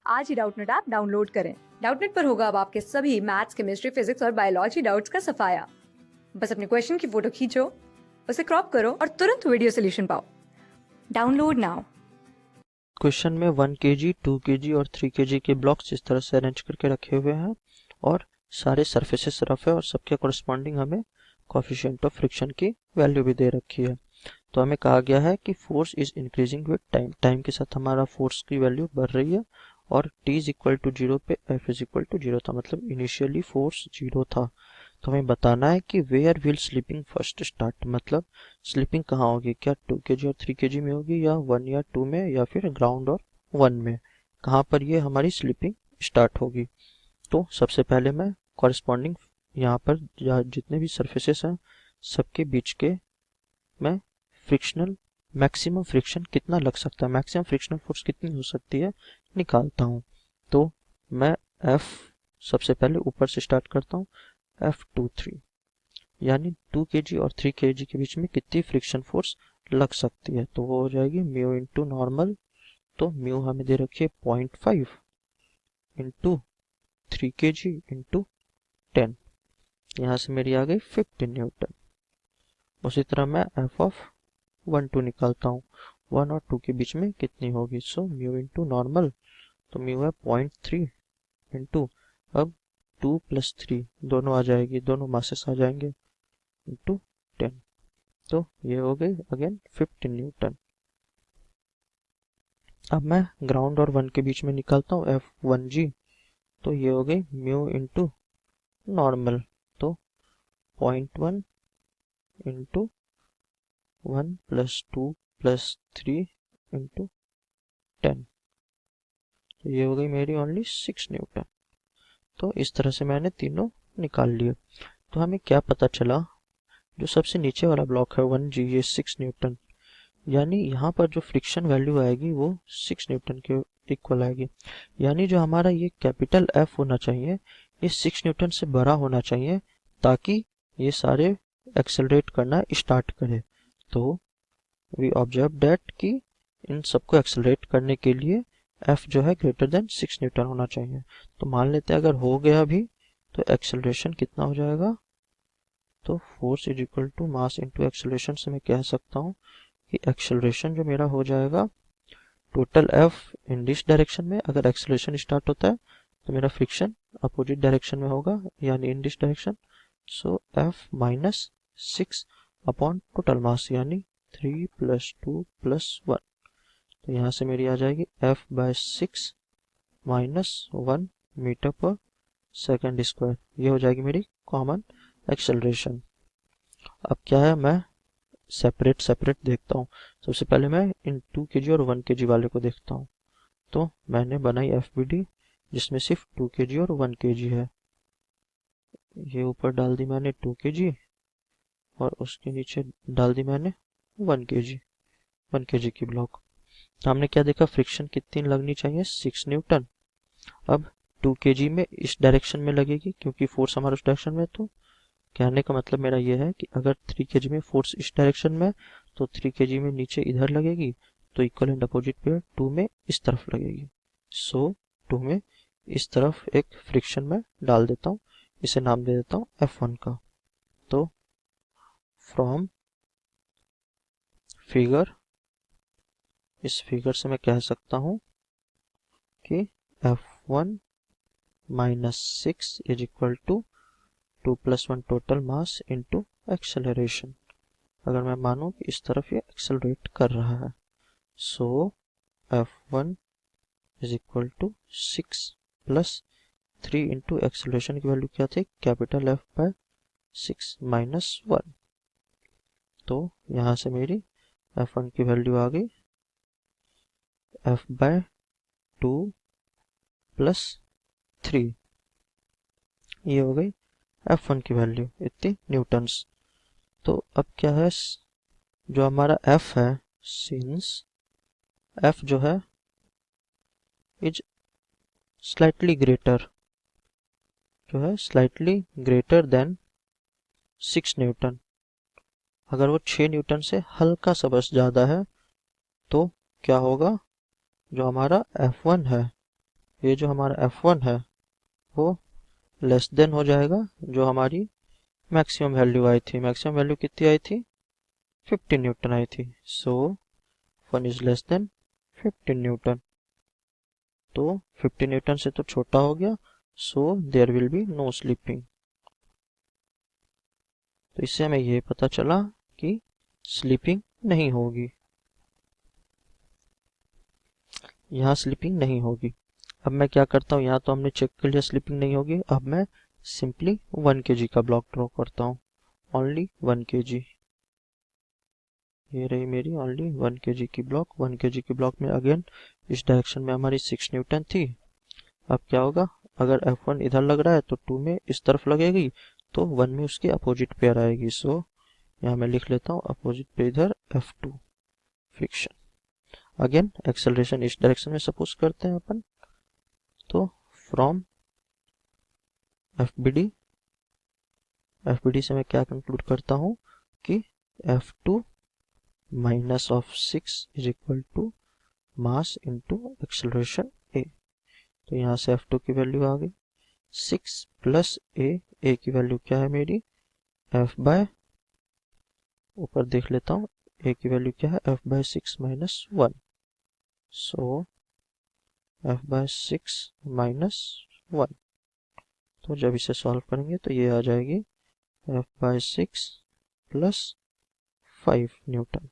आज ही Doubtnut app download करें। Doubtnut पर होगा अब आपके सभी मैथ्स, केमिस्ट्री, फिजिक्स और बायोलॉजी डाउट्स का सफाया। बस अपने क्वेश्चन की फोटो खींचो, उसे क्रॉप करो और तुरंत वीडियो सोल्यूशन पाओ। Download now. क्वेश्चन में 1 kg, 2 kg और 3 kg के ब्लॉक्स इस तरह से अरेंज करके रखे हुए हैं और सारे सरफेसेस रफ है और सबके कॉरस्पॉन्डिंग हमें कोएफिशिएंट ऑफ फ्रिक्शन की वैल्यू भी दे रखी है। तो हमें कहा गया है कि force is increasing with time, time के साथ हमारा फोर्स की वैल्यू बढ़ रही है और t इज इक्वल टू 0 पे F इज इक्वल टू 0 था, मतलब इनिशियली फोर्स 0 था। तो हमें बताना है कि where will slipping first start, मतलब स्लिपिंग कहाँ होगी, क्या 2 kg और 3 kg में होगी या 1 या 2 में या फिर ग्राउंड और 1 में, कहाँ पर ये हमारी स्लिपिंग स्टार्ट होगी। तो सबसे पहले मैं कॉरस्पॉन्डिंग यहाँ पर जितने भी सरफेसेस हैं सबके बीच के मैं फ्रिक्शनल मैक्सिमम फ्रिक्शन कितना लग सकता है, मैक्सिमम फ्रिक्शनल फोर्स कितनी हो सकती है निकालता हूँ। तो मैं F सबसे पहले ऊपर से स्टार्ट करता हूँ, F23 यानी 2 kg और 3 kg के बीच में कितनी फ्रिक्शन फोर्स लग सकती है, तो वो हो जाएगी म्यू इंटू नॉर्मल। तो म्यू हमें दे रखी है 0.5 इंटू 3 kg इंटू 10, यहाँ से मेरी आ गई 15 न्यूटन। उसी तरह मैं F ऑफ 1 2 निकालता हूँ, 1 और 2 के बीच में कितनी होगी, सो म्यू इंटू नॉर्मल। तो म्यू है 0.3 इंटू, अब 2 + 3 दोनों आ जाएगी, दोनों मासेस आ जाएंगे, इंटू 10। तो ये हो गई अगेन 15 न्यूटन। अब मैं ग्राउंड और 1 के बीच में निकालता हूँ F1g, तो ये हो गई म्यू इंटू नॉर्मल। तो 0.1 इंटू 1 + 2 + 3 इंटू 10, तो ये हो गई मेरी ओनली 6 न्यूटन। तो इस तरह से मैंने तीनों निकाल लिए। तो हमें क्या पता चला, जो सबसे नीचे वाला ब्लॉक है 1g, ये 6 न्यूटन, यानी यहाँ पर जो फ्रिक्शन वैल्यू आएगी वो 6 न्यूटन के इक्वल आएगी। यानी जो हमारा ये कैपिटल F होना चाहिए ये 6 न्यूटन से बड़ा होना चाहिए ताकि ये सारे एक्सेलरेट करना स्टार्ट करे। तो वी ऑब्जर्व दैट कि इन सबको एक्सेलरेट करने के लिए F जो है ग्रेटर देन 6 न्यूटन होना चाहिए। तो मान लेते हैं अगर हो गया भी तो एक्सेलरेशन कितना हो जाएगा, तो force is equal to mass into acceleration से मैं कह सकता हूँ कि एक्सेलरेशन जो मेरा हो जाएगा total F in this direction में, अगर एक्सेलरेशन स्टार्ट होता है तो मेरा फ्रिक्शन अपोजिट डायरेक्शन में होगा यानी in this direction. So F minus 6 upon total mass यानी 3 + 2 + 1, तो यहाँ से मेरी आ जाएगी F/6 - 1 मीटर पर सेकेंड स्क्वायर। ये हो जाएगी मेरी कॉमन एक्सेलरेशन। अब क्या है, मैं सेपरेट देखता हूँ। सबसे पहले मैं इन 2 kg और 1 kg वाले को देखता हूँ। तो मैंने बनाई FBD जिसमें सिर्फ 2 kg और 1 kg है। ये ऊपर डाल दी मैंने 2 kg और उसके नीचे डाल दी मैंने 1 kg, 1 kg की ब्लॉक। हमने क्या देखा, फ्रिक्शन कितनी लगनी चाहिए, 6 न्यूटन। अब 2 kg में इस डायरेक्शन में लगेगी क्योंकि फोर्स हमारा उस डायरेक्शन में, तो कहने का मतलब मेरा यह है कि अगर 3 kg में फोर्स इस डायरेक्शन में तो 3 kg में नीचे इधर लगेगी, तो इक्वल एंड अपोजिट पेयर 2 में इस तरफ लगेगी। सो 2 में इस तरफ एक फ्रिक्शन में डाल देता हूँ, इसे नाम दे देता हूँ F1 का। तो फ्रॉम फिगर, इस फिगर से मैं कह सकता हूँ कि F1 - 6 is equal to 2 + 1 total mass into acceleration. अगर मैं मानूं कि इस तरफ ये एक्सेलरेट कर रहा है, so F1 is equal to 6 + 3 into acceleration की वैल्यू क्या थी, कैपिटल F/6 - 1। तो यहाँ से मेरी F1 की वैल्यू आ गई F/2 + 3, ये हो गई F1 की वैल्यू इतनी न्यूटन्स। तो अब क्या है, जो हमारा F है, सिंस F जो है इज स्लाइटली ग्रेटर, जो है स्लाइटली ग्रेटर देन 6 न्यूटन, अगर वो 6 न्यूटन से हल्का सा बस ज़्यादा है तो क्या होगा, जो हमारा F1 है ये जो हमारा F1 है वो लेस देन हो जाएगा जो हमारी मैक्सिमम वैल्यू आई थी। मैक्सिमम वैल्यू कितनी आई थी? 15 न्यूटन आई थी। So 1 is less than 15 newton. तो 15 न्यूटन से तो छोटा हो गया, so there will be no slipping. तो इससे हमें ये पता चला कि स्लिपिंग नहीं होगी, यहाँ स्लिपिंग नहीं होगी। अब मैं क्या करता हूँ, यहाँ तो हमने चेक कर लिया स्लिपिंग नहीं होगी। अब मैं सिंपली 1 kg का ब्लॉक ड्रॉ करता हूँ, ओनली 1 kg। ये रही मेरी ओनली 1 kg की ब्लॉक। 1 kg की ब्लॉक में अगेन इस डायरेक्शन में हमारी 6 न्यूटन थी। अब क्या होगा, अगर F1 इधर लग रहा है तो 2 में इस तरफ लगेगी, तो 1 में उसकी अपोजिट पेयर आएगी। सो यहाँ मैं लिख लेता हूँ अपोजिट पे इधर F2 फ्रिक्शन। अगेन एक्सेलरेशन इस डायरेक्शन में सपोज करते हैं अपन, तो फ्रॉम FBD से मैं क्या कंक्लूड करता हूँ कि F2 minus of 6 is equal to mass into acceleration A। तो यहाँ से F2 की वैल्यू आ गई 6 प्लस A की वैल्यू क्या है मेरी F बाय, ऊपर देख लेता हूँ A की वैल्यू क्या है F बाय 6 माइनस 1। सो F बाय 6 माइनस 1। तो जब इसे सॉल्व करेंगे तो ये आ जाएगी F बाय 6 प्लस 5 न्यूटन।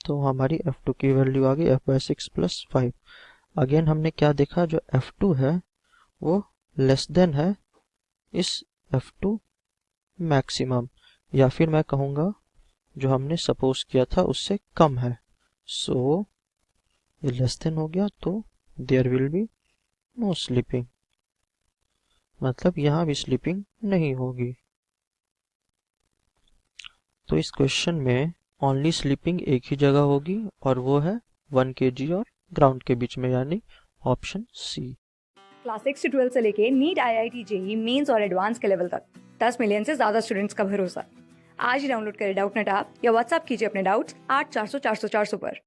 तो हमारी F2 की वैल्यू आ गई F बाय 6 प्लस 5। अगेन हमने क्या देखा, जो F2 है वो लेस देन है इस F2 मैक्सिमम, या फिर मैं कहूँगा जो हमने सपोज किया था उससे कम है। सो ये लेस देन हो गया, तो there will be no slipping, मतलब यहाँ भी स्लीपिंग नहीं होगी। तो इस क्वेश्चन में ओनली स्लीपिंग एक ही जगह होगी और वो है 1 kg और ग्राउंड के बीच में, यानी ऑप्शन सी। क्लास 6 से 12 से लेके नीट, IIT, JEE मेंस और एडवांस के लेवल तक 10 मिलियन से ज्यादा स्टूडेंट्स का भरोसा। आज ही डाउनलोड करें डाउटनेट ऐप या व्हाट्सएप कीजिए अपने डाउट्स 8400 400 400 पर।